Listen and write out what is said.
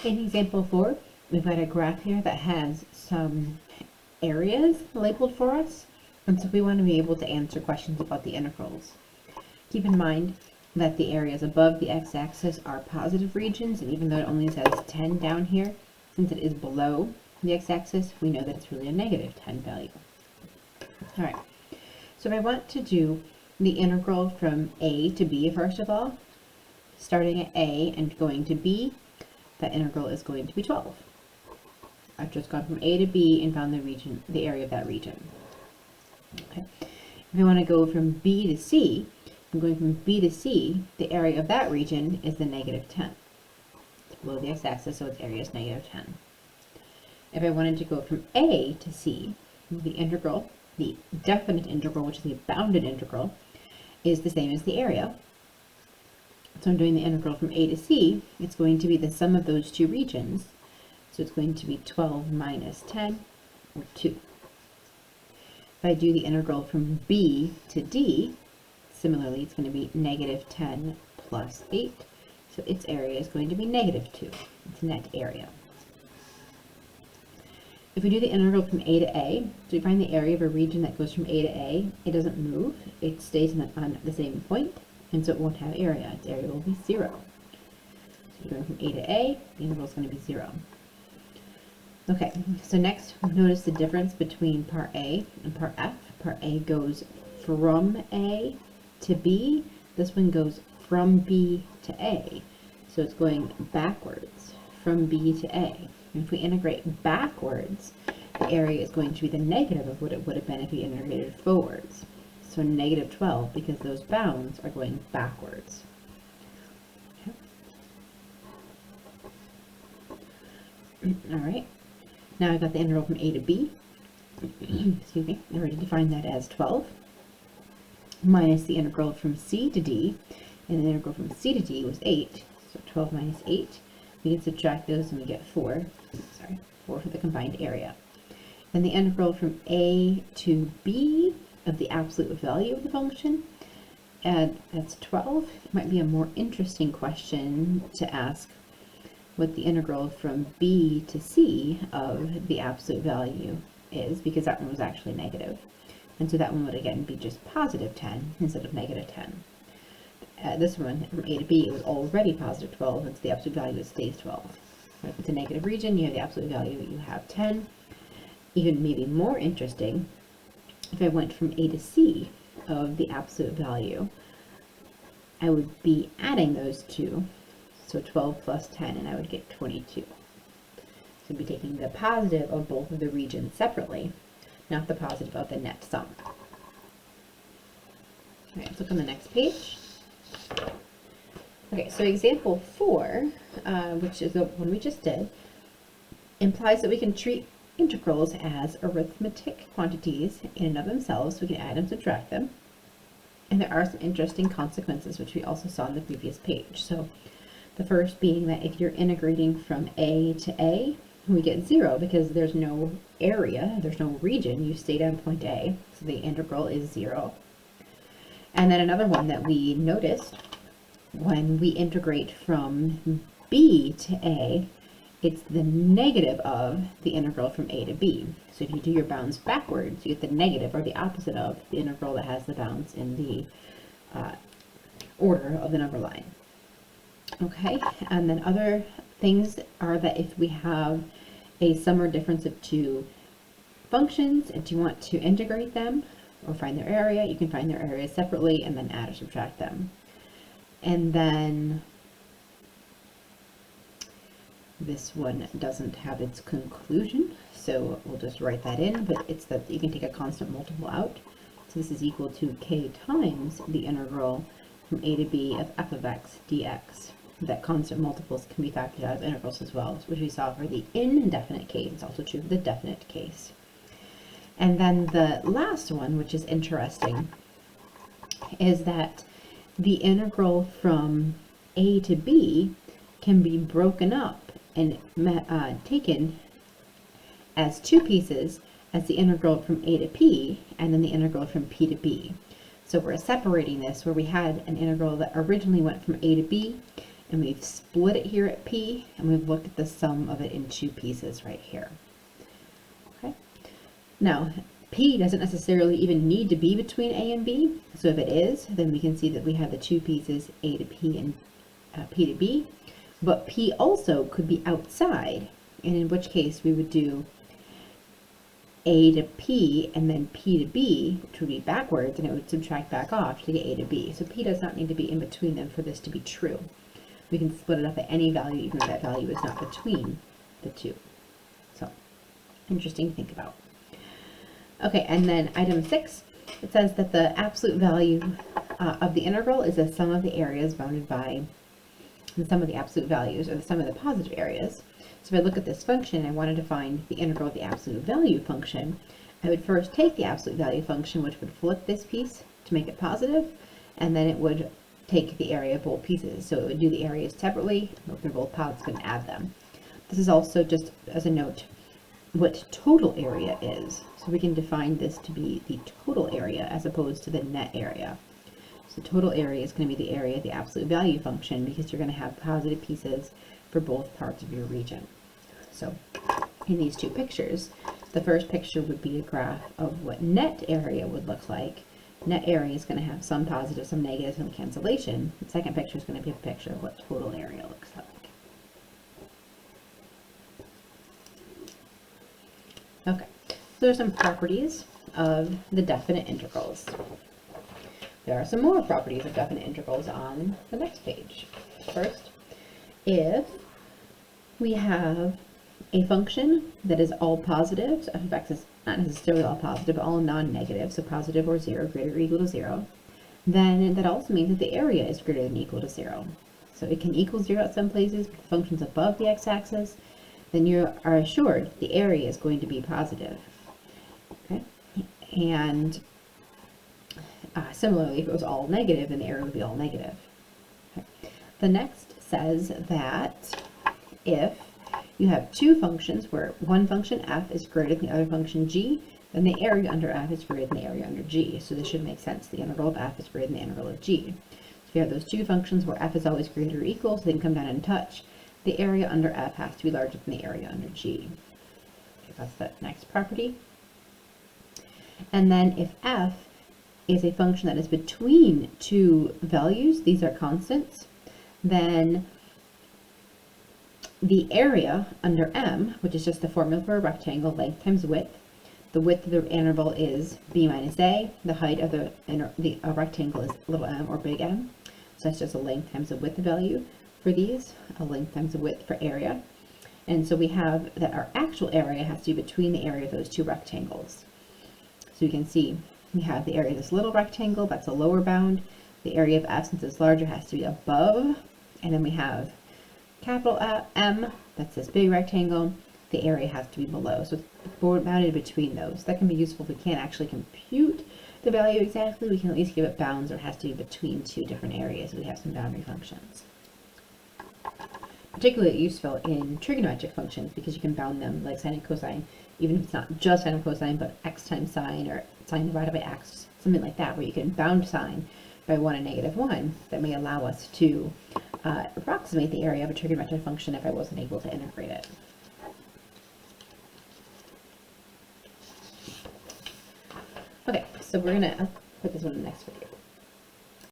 In example 4, we've got a graph here that has some areas labeled for us, and so we want to be able to answer questions about the integrals. Keep in mind that the areas above the x-axis are positive regions, and even though it only says 10 down here, since it is below the x-axis, we know that it's really a negative 10 value. Alright, so if I want to do the integral from a to b first of all, starting at a and going to b, that integral is going to be 12. I've just gone from a to b and found the area of that region. Okay. If I want to go from b to c, I'm going from b to c, the area of that region is the negative 10. It's below the x-axis, so its area is negative 10. If I wanted to go from a to c, the integral, the definite integral, which is the bounded integral, is the same as the area. So I'm doing the integral from a to c. It's going to be the sum of those two regions. So it's going to be 12 minus 10, or 2. If I do the integral from b to d, similarly, it's going to be negative 10 plus 8. So its area is going to be negative 2. It's net area. If we do the integral from a to a, so we find the area of a region that goes from a to a, it doesn't move. It stays on the same point, and so it won't have area. Its area will be 0. So going from a to a, the integral is going to be 0. Okay, so next, notice the difference between part A and part F. Part A goes from A to B. This one goes from B to A. So it's going backwards from B to A. And if we integrate backwards, the area is going to be the negative of what it would have been if we integrated forwards. So negative 12, because those bounds are going backwards. Okay. All right. Now I've got the integral from a to b. Excuse me. I already defined that as 12 minus the integral from c to d, and the integral from c to d was 8. So 12 minus 8. We can subtract those and we get 4. Sorry, 4 for the combined area. Then the integral from a to b of the absolute value of the function, and that's 12. It might be a more interesting question to ask what the integral from b to c of the absolute value is, because that one was actually negative. And so that one would again be just positive 10 instead of negative 10. This one, from a to b, it was already positive 12, and so the absolute value stays 12. If it's a negative region, you have the absolute value, you have 10. Even maybe more interesting, if I went from a to c of the absolute value, I would be adding those two. So 12 plus 10, and I would get 22. So I'd be taking the positive of both of the regions separately, not the positive of the net sum. All right, let's look on the next page. Okay, so example 4, which is the one we just did, implies that we can treat integrals as arithmetic quantities in and of themselves. We can add and subtract them. And there are some interesting consequences, which we also saw on the previous page. So the first being that if you're integrating from a to a, we get 0 because there's no area, there's no region. You stayed on point A, so the integral is 0. And then another one that we noticed, when we integrate from b to a, it's the negative of the integral from a to b. So if you do your bounds backwards, you get the negative, or the opposite of, the integral that has the bounds in the order of the number line. Okay, and then other things are that if we have a sum or difference of two functions and you want to integrate them or find their area, you can find their areas separately and then add or subtract them. And then this one doesn't have its conclusion, so we'll just write that in, but it's that you can take a constant multiple out. So this is equal to k times the integral from a to b of f of x dx. That constant multiples can be factored out of integrals as well, which we saw for the indefinite case. It's also true for the definite case. And then the last one, which is interesting, is that the integral from a to b can be broken up and taken as two pieces, as the integral from a to p and then the integral from p to b. So we're separating this where we had an integral that originally went from a to b, and we've split it here at P, and we've looked at the sum of it in two pieces right here. Okay. Now, P doesn't necessarily even need to be between A and B, so if it is, then we can see that we have the two pieces A to P and P to B, but P also could be outside, and in which case we would do A to P and then P to B, which would be backwards, and it would subtract back off to get A to B. So P does not need to be in between them for this to be true. We can split it up at any value, even if that value is not between the two. So, interesting to think about. Okay, and then item 6, it says that the absolute value of the integral is the sum of the areas bounded by the sum of the absolute values, or the sum of the positive areas. So if I look at this function and I wanted to find the integral of the absolute value function, I would first take the absolute value function, which would flip this piece to make it positive, and then it would take the area of both pieces. So it would do the areas separately, if they're both positive, and add them. This is also, just as a note, what total area is. So we can define this to be the total area as opposed to the net area. So total area is going to be the area of the absolute value function, because you're going to have positive pieces for both parts of your region. So in these two pictures, the first picture would be a graph of what net area would look like. Net area is going to have some positive, some negative, some cancellation. The second picture is going to be a picture of what total area looks like. Okay, so there are some properties of the definite integrals. There are some more properties of definite integrals on the next page. First, if we have a function that is all positive, so f of x is not necessarily all positive, but all non-negative, so positive or 0, greater or equal to 0, then that also means that the area is greater than or equal to 0. So it can equal 0 at some places, but the function's above the x-axis, then you are assured the area is going to be positive. Okay? And similarly, if it was all negative, then the area would be all negative. Okay. The next says that if you have two functions where one function f is greater than the other function g, then the area under f is greater than the area under g. So this should make sense. The integral of f is greater than the integral of g. So if you have those two functions where f is always greater or equal, so they can come down and touch, the area under f has to be larger than the area under g. Okay, that's the next property. And then if f is a function that is between two values, these are constants, then the area under m, which is just the formula for a rectangle, length times width. The width of the interval is b minus a. The height of the rectangle is little m or big M. So that's just a length times a width value for these, a length times a width for area. And so we have that our actual area has to be between the area of those two rectangles. So you can see we have the area of this little rectangle, that's a lower bound. The area of f, since it's larger, has to be above. And then we have capital M, that's this big rectangle, the area has to be below. So it's bounded between those. That can be useful if we can't actually compute the value exactly. We can at least give it bounds, or it has to be between two different areas. We have some boundary functions. Particularly useful in trigonometric functions, because you can bound them like sine and cosine, even if it's not just sine and cosine, but x times sine, or sine divided by x, something like that, where you can bound sine by 1 and -1. That may allow us to approximate the area of a trigonometric function if I wasn't able to integrate it. Okay, so we're going to put this one in the next video.